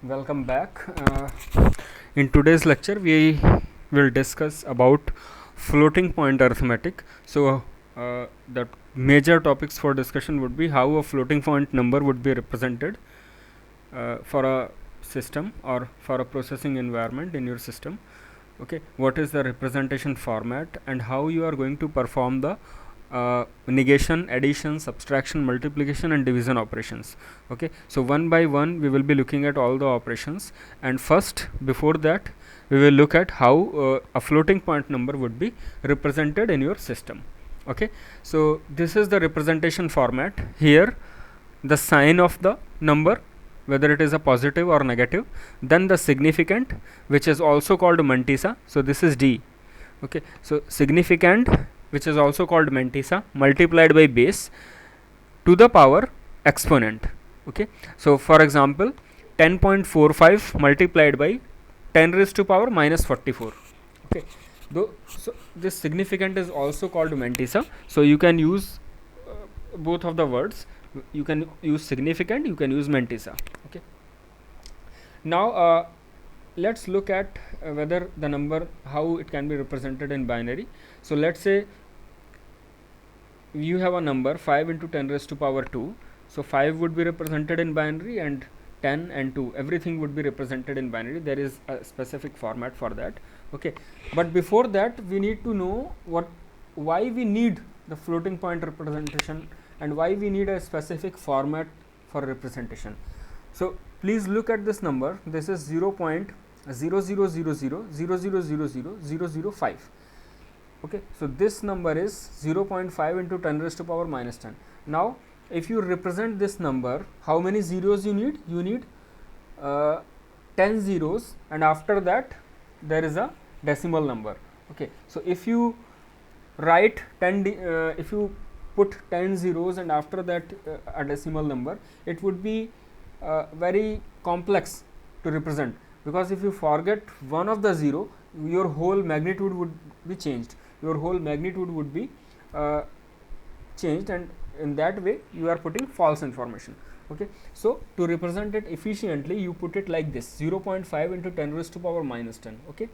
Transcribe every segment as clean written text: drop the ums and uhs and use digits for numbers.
Welcome back. In today's lecture, we will discuss about floating point arithmetic. The major topics for discussion would be how a floating point number would be represented for a system or for a processing environment in your system. Okay, what is the representation format and how you are going to perform the negation, addition, subtraction, multiplication and division operations. Okay, so one by one we will be looking at all the operations, and first, before that, we will look at how a floating point number would be represented in your system. Okay, so this is the representation format. Here the sign of the number, whether it is a positive or negative, then the significant, which is also called mantissa. So this is D. Okay, so significant, which is also called mantissa, multiplied by base to the power exponent. Okay, so for example, 10.45 multiplied by 10 raised to power minus 44. Okay, so this significant is also called mantissa. So you can use both of the words. You can use significant, you can use mantissa. Okay, now let's look at whether the number, how it can be represented in binary. So let's say you have a number 5 into 10 raised to power 2. So 5 would be represented in binary, and 10 and 2, everything would be represented in binary. There is a specific format for that. Okay, but before that we need to know why we need the floating point representation and why we need a specific format for representation. So please look at this number. This is 0.0000000005. Okay, so this number is 0.5 into 10 raised to power minus 10. Now if you represent this number, how many zeros you need? You need 10 zeros, and after that there is a decimal number. Okay, so if you write 10 if you put 10 zeros and after that a decimal number, it would be very complex to represent, because if you forget one of the zero, your whole magnitude would be changed. Your whole magnitude would be changed, and in that way you are putting false information. Okay, so to represent it efficiently, you put it like this: 0.5 into 10 raised to power minus 10. Okay,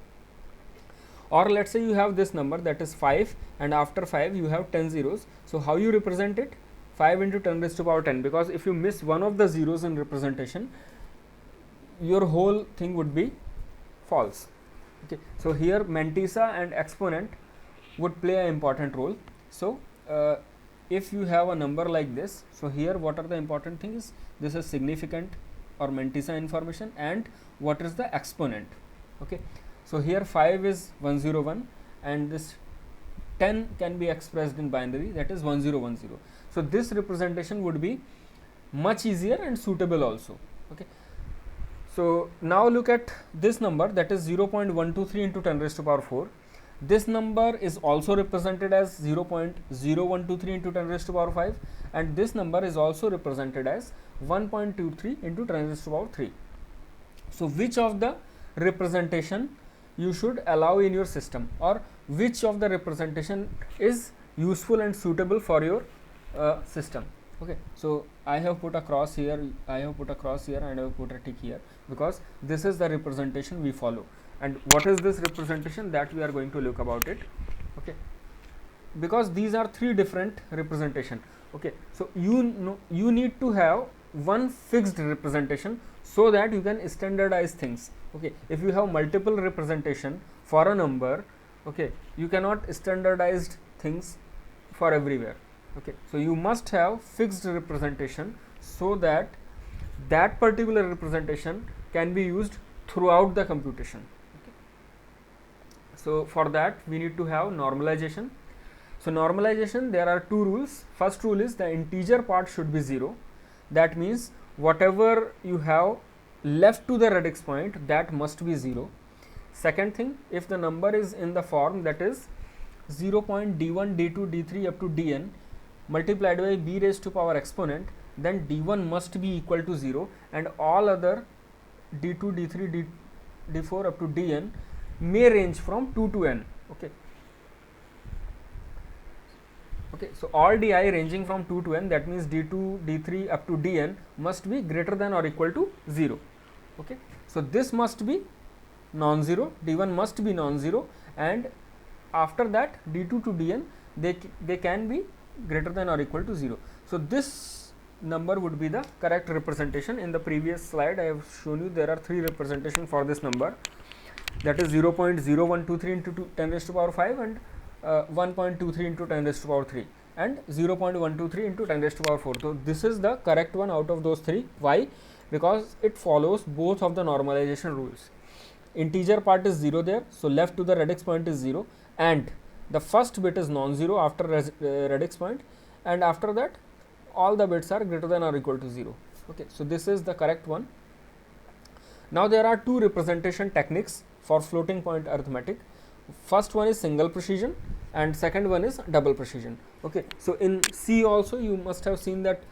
or let's say you have this number, that is 5, and after 5 you have 10 zeros. So how you represent it? 5 into 10 raised to power 10, because if you miss one of the zeros in representation, your whole thing would be false. Okay, so here mantissa and exponent would play an important role. So if you have a number like this, so here what are the important things? This is significant or mantissa information, and what is the exponent. Okay, so here 5 is 101, and this 10 can be expressed in binary, that is 1010. So this representation would be much easier and suitable also. Okay, so now look at this number, that is 0.123 into 10 raised to power 4. This number is also represented as 0.0123 into 10 raised to power 5, and this number is also represented as 1.23 into 10 raised to power 3. So which of the representation you should allow in your system, or which of the representation is useful and suitable for your system? Okay, so I have put a cross here, I have put a cross here, and I have put a tick here, because this is the representation we follow. And what is this representation? That we are going to look about it. Okay, because these are three different representation. Okay, so you need to have one fixed representation so that you can standardize things. Okay, if you have multiple representation for a number, okay, you cannot standardize things for everywhere. Okay, so you must have fixed representation so that that particular representation can be used throughout the computation. Okay, so for that we need to have normalization. So normalization, there are two rules. First rule is the integer part should be 0. That means whatever you have left to the radix point, that must be 0. Second thing, if the number is in the form that is 0.d1, d2, d3 up to dn multiplied by b raised to power exponent, then d1 must be equal to 0, and all other d2, d3, d4 up to dn may range from 2 to n. Okay, okay, so all di ranging from 2 to n, that means d2, d3 up to dn must be greater than or equal to 0. Okay, so this must be non-zero, d1 must be non-zero, and after that d2 to dn they can be greater than or equal to 0. So this number would be the correct representation. In the previous slide I have shown you there are three representation for this number, that is 0.0123 into 10 raised to power 5 and 1.23 into 10 raised to power 3 and 0.123 into 10 raised to power 4. So this is the correct one out of those three. Why? Because it follows both of the normalization rules. Integer part is 0 there, so left to the radix point is 0, and the first bit is non-zero after radix point, and after that all the bits are greater than or equal to 0. Okay, so this is the correct one. Now there are two representation techniques for floating point arithmetic. First one is single precision and second one is double precision. Okay, so in C also you must have seen that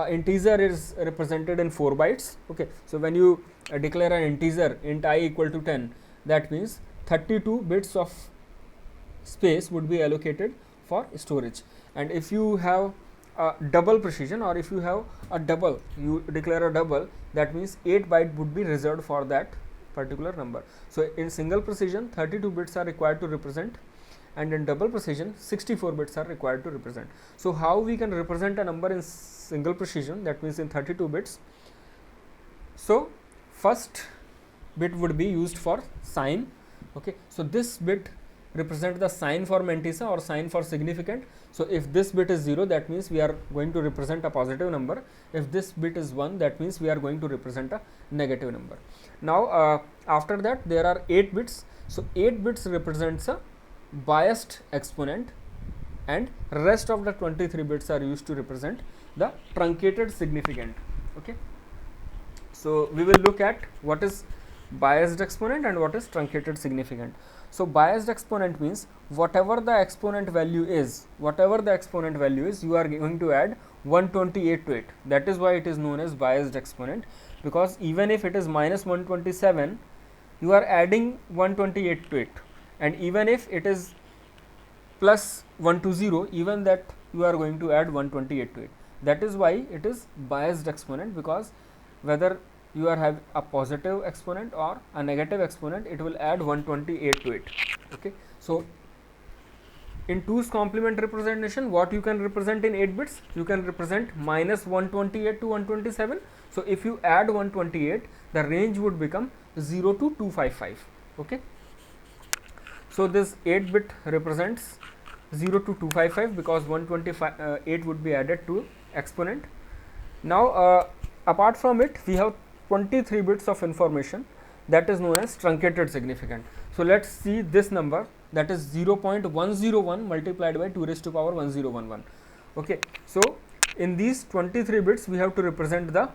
integer is represented in 4 bytes. Okay, so when you declare an integer int I equal to 10, that means 32 bits of space would be allocated for storage. And if you have a double precision, or if you have a double, you declare a double, that means 8 byte would be reserved for that particular number. So in single precision 32 bits are required to represent, and in double precision 64 bits are required to represent. So how we can represent a number in single precision, that means in 32 bits? So first bit would be used for sign. Okay, so this bit represent the sign for mantissa or sign for significant. So if this bit is 0, that means we are going to represent a positive number. If this bit is 1, that means we are going to represent a negative number. Now after that there are 8 bits. So 8 bits represents a biased exponent, and rest of the 23 bits are used to represent the truncated significant. Okay, so we will look at what is biased exponent and what is truncated significant. So biased exponent means whatever the exponent value is, you are going to add 128 to it. That is why it is known as biased exponent, because even if it is minus 127, you are adding 128 to it, and even if it is plus 120, even that you are going to add 128 to it. That is why it is biased exponent, because whether you are have a positive exponent or a negative exponent, it will add 128 to it. Okay, so in 2's complement representation, what you can represent in 8 bits, you can represent minus 128 to 127. So if you add 128, the range would become 0 to 255. Okay, so this 8 bit represents 0 to 255 because 128 would be added to exponent. Now apart from it, we have 23 bits of information, that is known as truncated significant. So let's see this number, that is 0.101 multiplied by 2 raised to power 1011. Okay, so in these 23 bits we have to represent the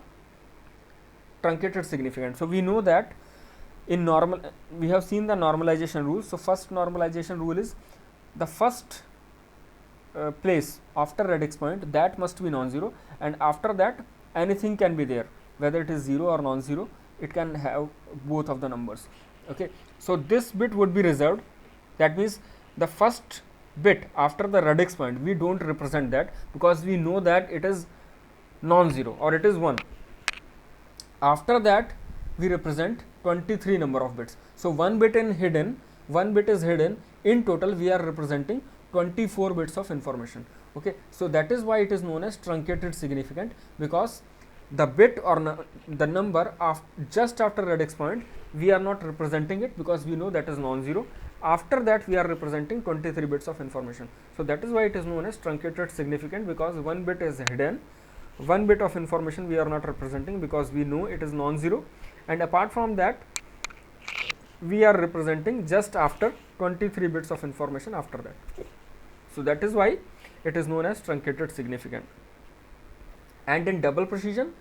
truncated significant. So we know that in normal, we have seen the normalization rules. So first normalization rule is the first place after radix point, that must be non-zero, and after that anything can be there, whether it is 0 or non-zero, it can have both of the numbers. Okay, so this bit would be reserved. That means the first bit after the radix point, we don't represent that because we know that it is non-zero or it is 1. After that we represent 23 number of bits. So one bit is hidden. In total we are representing 24 bits of information. Okay, so that is why it is known as truncated significant, because the bit or the number of just after radix point, we are not representing it because we know that is non-zero. After that we are representing 23 bits of information. So that is why it is known as truncated significant, because one bit is hidden, one bit of information we are not representing because we know it is non-zero, and apart from that we are representing just after 23 bits of information after that. So that is why it is known as truncated significant. And in double precision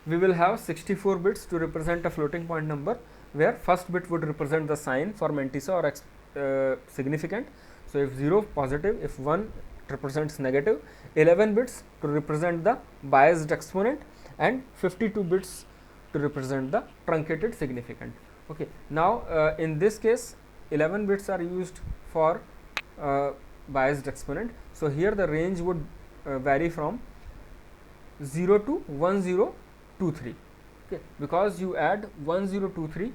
we will have 64 bits to represent a floating point number, where first bit would represent the sign for mantissa or significant. So if 0 positive, if 1 represents negative, 11 bits to represent the biased exponent, and 52 bits to represent the truncated significant. Okay, now in this case 11 bits are used for biased exponent. So here the range would vary from 0 to 1023. okay, because you add 1023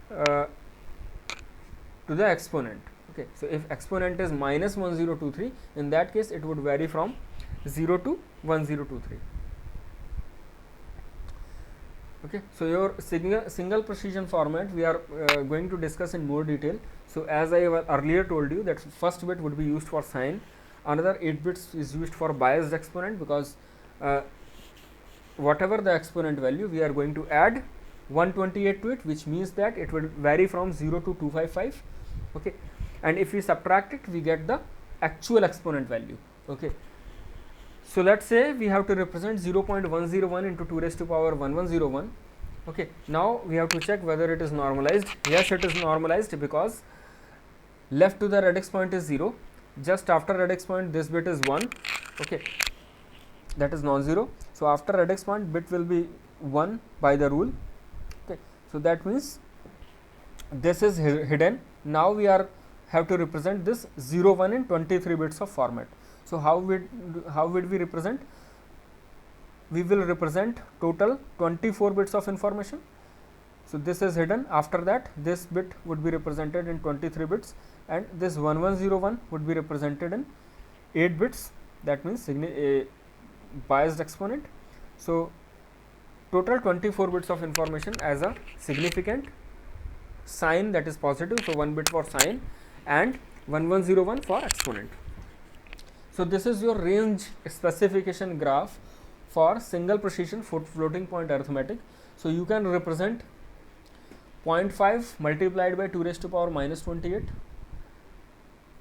to the exponent. Okay, so if exponent is minus 1023, in that case it would vary from 0 to 1023. Okay, so your single precision format we are going to discuss in more detail. So as I earlier told you that first bit would be used for sign, another 8 bits is used for biased exponent, because whatever the exponent value we are going to add 128 to it, which means that it will vary from 0 to 255. Okay, and if we subtract it, we get the actual exponent value. Okay, so let's say we have to represent 0.101 into 2 raised to power 1101. Okay, now we have to check whether it is normalized. Yes, it is normalized, because left to the radix point is 0, just after radix point this bit is 1. Okay, that is non-zero. So after radix point bit will be 1 by the rule. Okay, so that means this is hidden. Now we have to represent this 0 1 in 23 bits of format. So how would we represent? We will represent total 24 bits of information. So this is hidden. After that, this bit would be represented in 23 bits, and this 1101 would be represented in 8 bits. That means biased exponent. So total 24 bits of information as a significant sign, that is positive. So 1 bit for sign and 1101 for exponent. So this is your range specification graph for single precision floating point arithmetic. So you can represent 0.5 multiplied by 2 raised to power minus 28,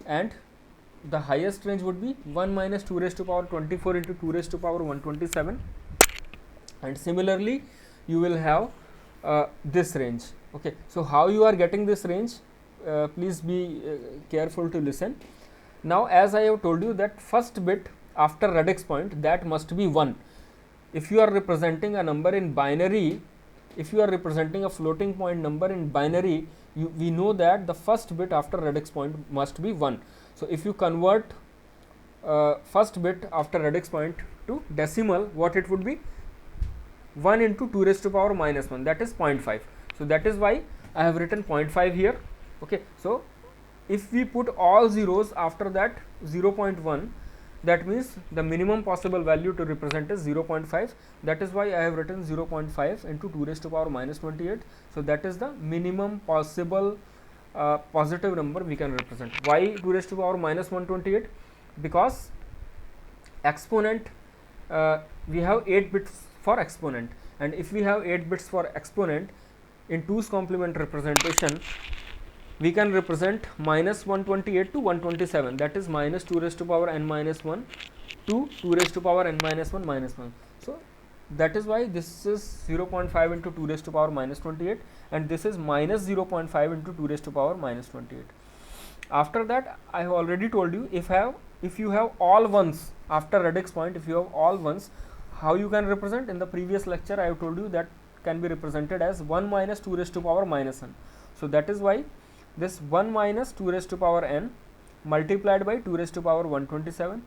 and the highest range would be 1 minus 2 raised to power 24 into 2 raised to power 127, and similarly you will have this range. Okay, so how you are getting this range? Please be careful to listen. Now as I have told you that first bit after radix point, that must be 1. If you are representing a number in binary, if you are representing a floating point number in binary, we know that the first bit after radix point must be 1. So if you convert first bit after radix point to decimal, what it would be? 1 into 2 raised to power minus 1, that is 0.5. So that is why I have written 0.5 here. Okay, so if we put all zeros after that 0.1, that means the minimum possible value to represent is 0.5. That is why I have written 0.5 into 2 raised to power minus 28. So that is the minimum possible positive number we can represent. Why 2 raised to power minus 128? Because exponent, we have 8 bits for exponent, and if we have 8 bits for exponent in 2's complement representation, we can represent minus 128 to 127, that is minus 2 raised to power n minus 1 to 2 raised to power n minus 1 minus 1. So that is why this is 0.5 into 2 raised to power minus 28, and this is minus 0.5 into 2 raised to power minus 28. After that, I have already told you, if you have all ones after radix point, if you have all ones, how you can represent? In the previous lecture I have told you that can be represented as 1 minus 2 raised to power minus n. So that is why this 1 minus 2 raised to power n multiplied by 2 raised to power 127,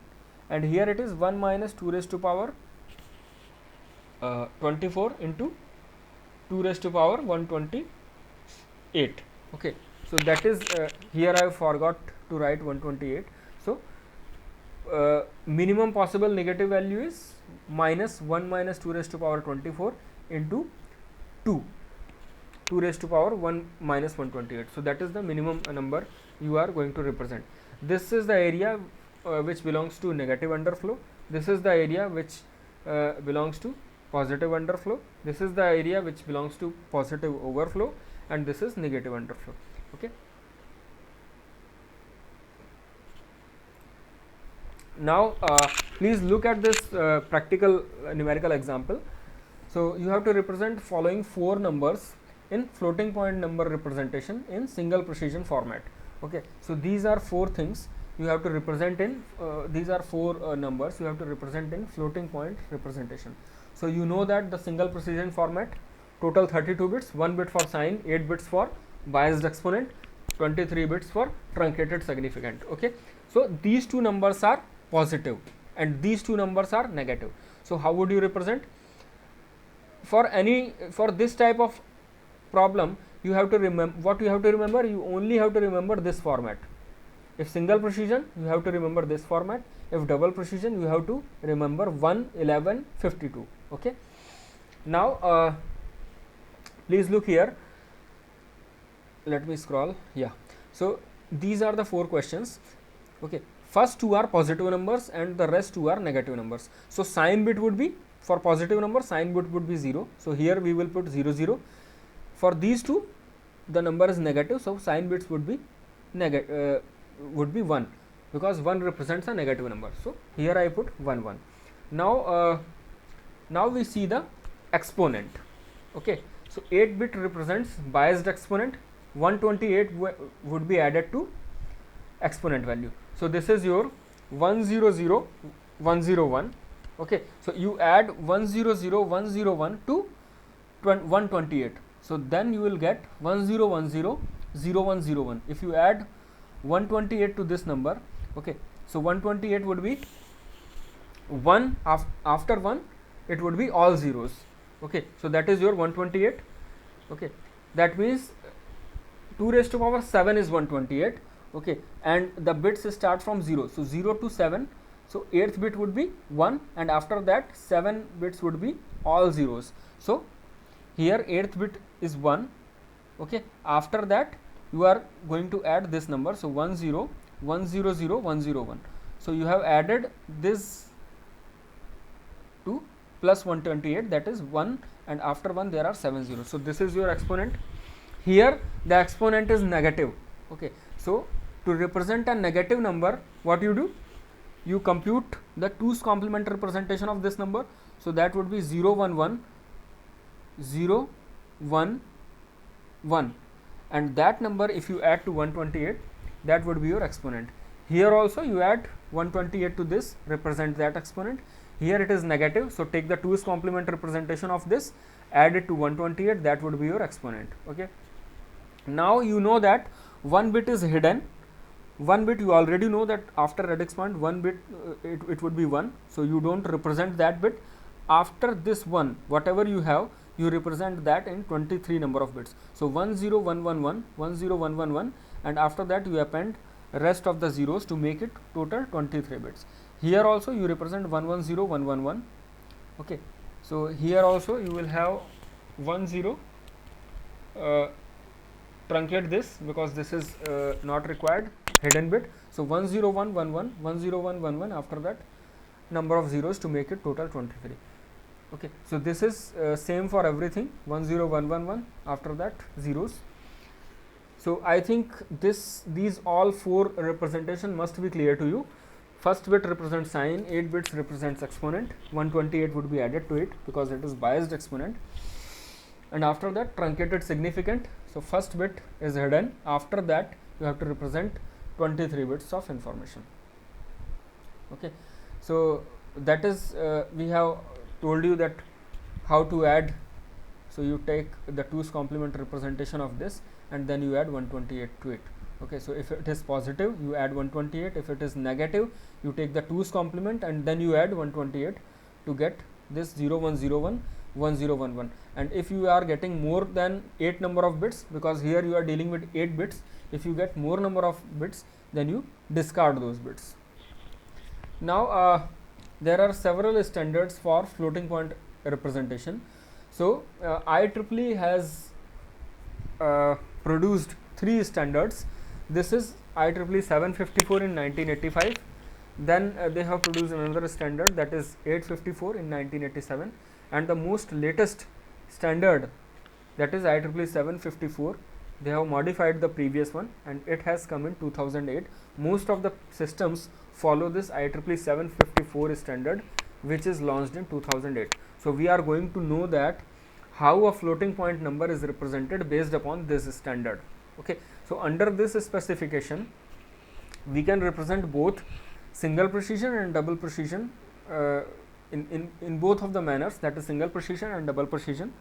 and here it is 1 minus 2 raised to power 24 into 2 raised to power 128. Okay, so that is here I forgot to write 128. So minimum possible negative value is minus 1 minus 2 raised to power 24 into 2 raised to power 1 minus 128. So that is the minimum number you are going to represent. This is the area which belongs to negative underflow. This is the area which belongs to positive underflow. This is the area which belongs to positive overflow, and this is negative underflow. Okay. Now please look at this practical numerical example. So you have to represent following 4 numbers in floating point number representation in single precision format. Okay, so these are 4 things you have to represent in these are 4 numbers you have to represent in floating point representation. So you know that the single precision format, total 32 bits, 1 bit for sign, 8 bits for biased exponent, 23 bits for truncated significant. Okay, so these 2 numbers are positive and these 2 numbers are negative. So how would you represent? for this type of problem, you have to remember what you have to remember. You only have to remember this format. If single precision, you have to remember this format. If double precision, you have to remember 1, 11, 52. Okay. Now please look here. Let me scroll. Yeah. So these are the 4 questions. Okay. First 2 are positive numbers and the rest 2 are negative numbers. So sign bit would be, for positive number, sign bit would be 0. So here we will put 0 0. For these 2, the number is negative, so sign bits would be would be 1, because 1 represents a negative number. So here I put 1 1. Now we see the exponent. Okay. So 8 bit represents biased exponent. 128 would be added to exponent value. So this is your 100 101. Okay. So you add 100 101 to 128. So then you will get 1010 0101. If you add 128 to this number, okay, so 128 would be 1 after 1, it would be all zeros. Okay. So that is your 128. Okay. That means 2 raised to power 7 is 128. Okay. And the bits start from 0. So 0 to 7. So 8th bit would be 1, and after that 7 bits would be all zeros. So here 8th bit is 1. Okay. After that you are going to add this number. So 10 100 101. So you have added this to plus 128, that is 1, and after 1 there are 7 zeros. So this is your exponent. Here the exponent is negative. Okay. So to represent a negative number, what you do? You compute the 2's complement representation of this number. So that would be 0 1 1 0 1 1, and that number if you add to 128, that would be your exponent. Here also you add 128 to this, represent that exponent. Here it is negative, so take the 2's complement representation of this, add it to 128, that would be your exponent. Okay. Now you know that 1 bit is hidden. 1 bit, you already know that after radix point 1 bit it would be 1, so you don't represent that bit. After this 1, whatever you have, you represent that in 23 number of bits. So 10111 10111, and after that you append rest of the zeros to make it total 23 bits. Here also you represent 110 111. Okay. So here also you will have 10, truncate this because this is not required, hidden bit. So 10111 10111, after that number of zeros to make it total 23. Okay. So this is same for everything, 10111, after that zeros. So I think these all 4 representation must be clear to you. First bit represents sign, 8 bits represents exponent, 128 would be added to it because it is biased exponent, and after that truncated significant. So first bit is hidden, after that you have to represent 23 bits of information. Okay. So that is we have told you that how to add. So you take the 2's complement representation of this, and then you add 128 to it. Okay. So if it is positive, you add 128. If it is negative, you take the 2's complement and then you add 128 to get this 0101 1011. And if you are getting more than 8 number of bits, because here you are dealing with 8 bits, if you get more number of bits, then you discard those bits. Now there are several standards for floating point representation. So IEEE has produced 3 standards. This is IEEE 754 in 1985. Then they have produced another standard, that is 854 in 1987, and the most latest standard, that is IEEE 754. They have modified the previous one and it has come in 2008. Most of the systems follow this IEEE 754 standard, which is launched in 2008. So we are going to know that how a floating point number is represented based upon this standard. Okay. So under this specification, we can represent both single precision and double precision in both of the manners, that is single precision and double precision.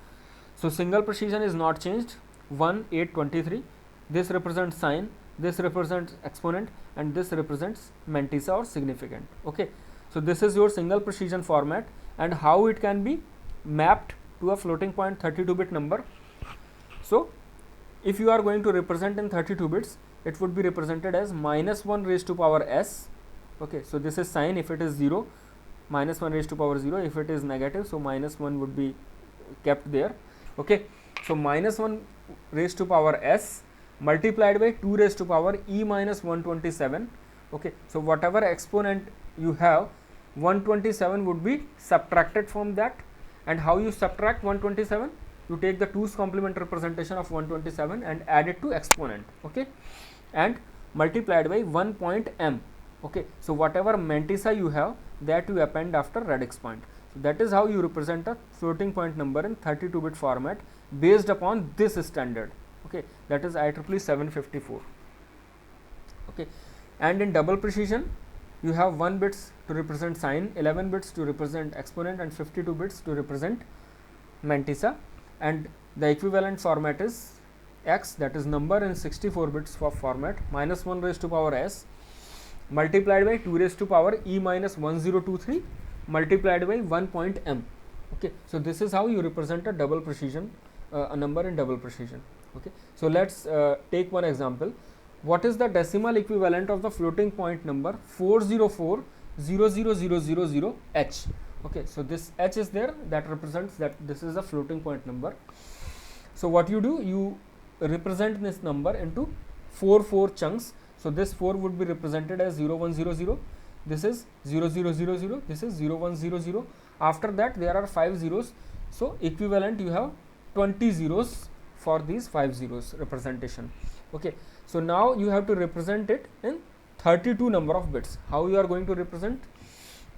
So single precision is not changed, 1 8 23. This represents sign, this represents exponent, and this represents mantissa or significant. Okay. So this is your single precision format, and how it can be mapped to a floating point 32-bit number. So if you are going to represent in 32 bits, it would be represented as minus 1 raised to power s. Okay, so this is sign. If it is 0, minus 1 raised to power 0. If it is negative, so minus 1 would be kept there. Okay, so minus 1 raised to power s multiplied by 2 raised to power e minus 127. Okay, so whatever exponent you have, 127 would be subtracted from that. And how you subtract 127? You take the 2's complement representation of 127 and add it to exponent. Okay, and multiplied by 1.m. Okay, so whatever mantissa you have, that you append after radix point. So that is how you represent a floating point number in 32-bit format based upon this standard. Okay, that is IEEE 754. Okay, and in double precision, you have 1 bits to represent sign, 11 bits to represent exponent, and 52 bits to represent mantissa. And the equivalent format is x, that is number in 64 bits for format, minus 1 raised to power s multiplied by 2 raised to power e minus 1023 multiplied by 1.m. Okay, so this is how you represent a double precision, a number in double precision. Okay, so let's take one example. What is the decimal equivalent of the floating point number 404,00000 h? Okay, so this h is there, that represents that this is a floating point number. So what you do, you represent this number into 4 chunks. So this 4 would be represented as 0100, this is 0000, this is 0100. After that there are 5 zeros, so equivalent you have 20 zeros for these 5 zeros representation. Okay, so now you have to represent it in 32 number of bits. How you are going to represent?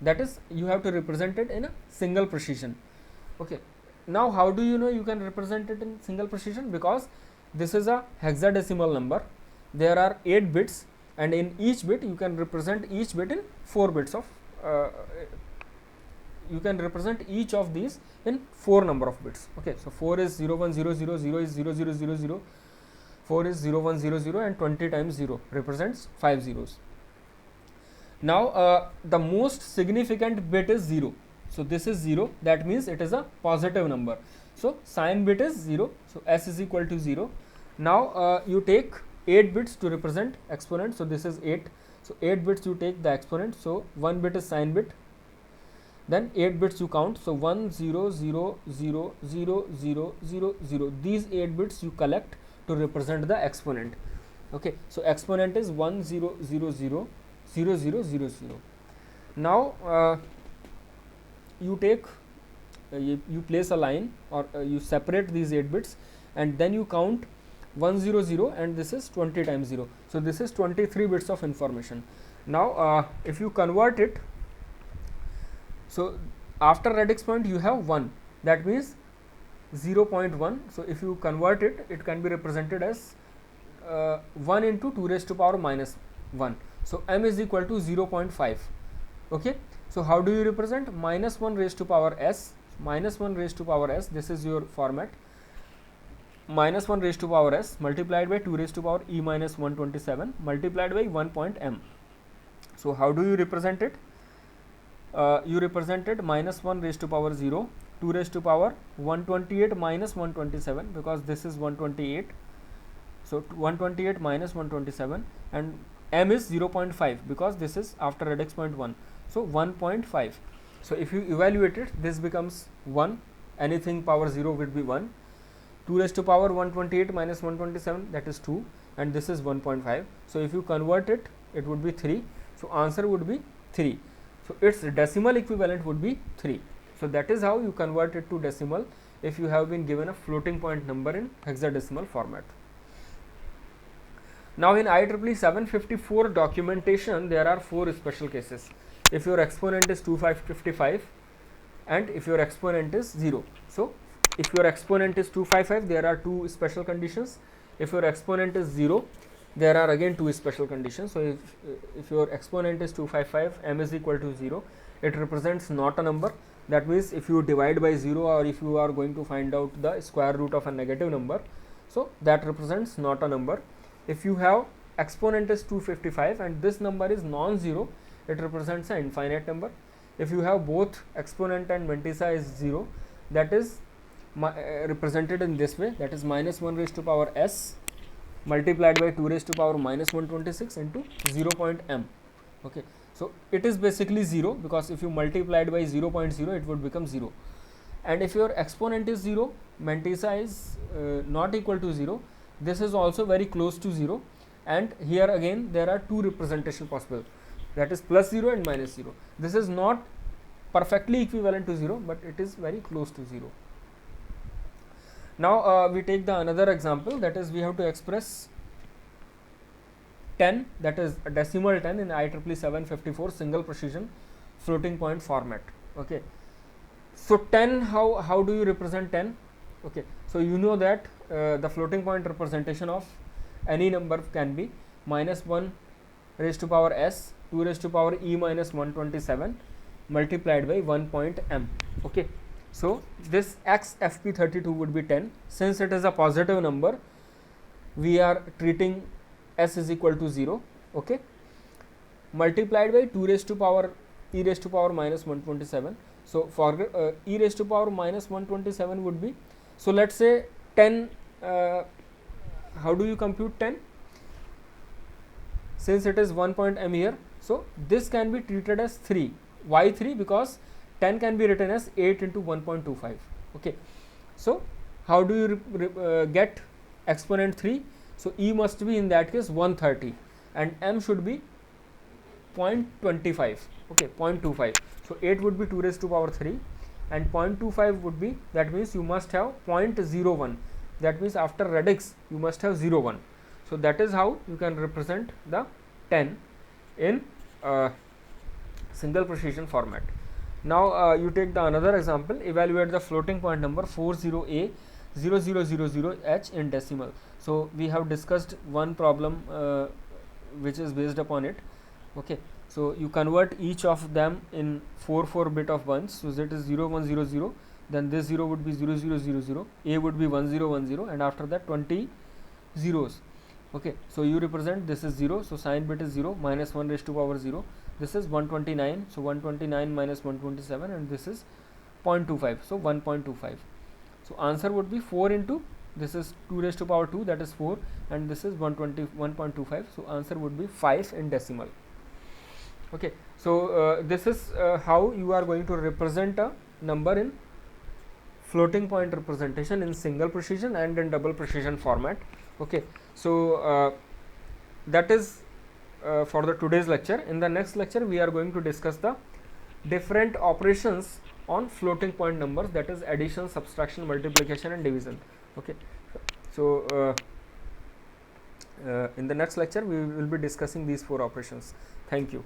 That is, you have to represent it in a single precision. Okay, now how do you know you can represent it in single precision? Because this is a hexadecimal number, there are 8 bits, and in each bit you can represent each bit in 4 bits of you can represent each of these in 4 number of bits. Okay, so 4 is 0100, 0 is 0000, 4 is 0100, and 20 times 0 represents 5 zeros. Now the most significant bit is 0. So this is 0, that means it is a positive number. So sign bit is 0, so s is equal to 0. Now you take 8 bits to represent exponent, so this is 8. So 8 bits you take the exponent, so 1 bit is sign bit, then 8 bits you count, so 1 0 0 0 0 0 0 0. These 8 bits you collect to represent the exponent. Okay, so exponent is 1 0 0 0 0 0 0 0. Now you take you place a line, or you separate these 8 bits, and then you count 100, and this is 20 times 0. So this is 23 bits of information. Now if you convert it, so after radix point you have 1, that means 0.1. So if you convert it, it can be represented as 1 into 2 raised to power minus 1. So m is equal to 0.5. Okay, so how do you represent? Minus 1 raised to power s, minus 1 raised to power s, this is your format, minus 1 raised to power s multiplied by 2 raised to power e minus 127 multiplied by 1.m. So how do you represent it? You represented minus 1 raised to power 0, 2 raised to power 128 minus 127, because this is 128. So 128 minus 127, and m is 0.5 because this is after radix point 1. So 1.5. So if you evaluate it, this becomes 1, anything power 0 will be 1. 2 raised to power 128 minus 127, that is 2, and this is 1.5. So if you convert it, it would be 3. So answer would be 3. So its decimal equivalent would be 3. So that is how you convert it to decimal if you have been given a floating point number in hexadecimal format. Now in IEEE 754 documentation, there are 4 special cases. If your exponent is 2555 and if your exponent is 0. So if your exponent is 255, there are 2 special conditions. If your exponent is 0, there are again 2 special conditions. So if your exponent is 255, m is equal to 0, it represents not a number. That means if you divide by 0, or if you are going to find out the square root of a negative number, so that represents not a number. If you have exponent is 255 and this number is non-zero, it represents an infinite number. If you have both exponent and mantissa is 0, that is represented in this way, that is minus 1 raised to power s multiplied by 2 raised to power minus 126 into 0.m. Okay, so it is basically 0, because if you multiplied by 0.0 it would become 0, and if your exponent is 0, mantissa is not equal to 0, this is also very close to 0, and here again there are two representation possible, that is plus 0 and minus 0. This is not perfectly equivalent to 0, but it is very close to 0. Now we take the another example, that is we have to express 10, that is a decimal 10 in IEEE 754 single precision floating point format. Okay, so 10, how do you represent 10? Okay, so you know that the floating point representation of any number can be minus 1 raised to power s 2 raised to power e minus 127 multiplied by 1 point m. Okay, so this x fp32 would be 10. Since it is a positive number, we are treating s is equal to 0. Okay, multiplied by 2 raised to power e raised to power minus 127. So for e raised to power minus 127 would be, so let's say 10, how do you compute 10? Since it is 1 point m here, so this can be treated as 3. Why 3? Because 10 can be written as 8 into 1.25. Okay, so how do you get exponent 3? So e must be in that case 130 and m should be 0.25. Okay, 0.25. So 8 would be 2 raised to power 3 and 0.25 would be, that means you must have 0.01. That means after radix you must have 0.1. So that is how you can represent the 10 in single precision format. Now you take the another example, evaluate the floating point number 40A0000H in decimal. So we have discussed one problem which is based upon it. Okay, so you convert each of them in 4 bit of ones, so that is 0100, then this 0 would be 0000, A would be 1010, and after that 20 zeros. Okay, so you represent this is 0, so sign bit is 0, minus 1 raised to power 0, this is 129, so 129 minus 127, and this is 0.25, so 1.25. So answer would be 4 into, this is 2 raised to power 2, that is 4, and this is 1.25, so answer would be 5 in decimal. Okay, so this is how you are going to represent a number in floating point representation in single precision and in double precision format. Okay, so that is for the today's lecture. In the next lecture we are going to discuss the different operations on floating point numbers, that is addition, subtraction, multiplication and division. Okay, so in the next lecture we will be discussing these 4 operations. Thank you.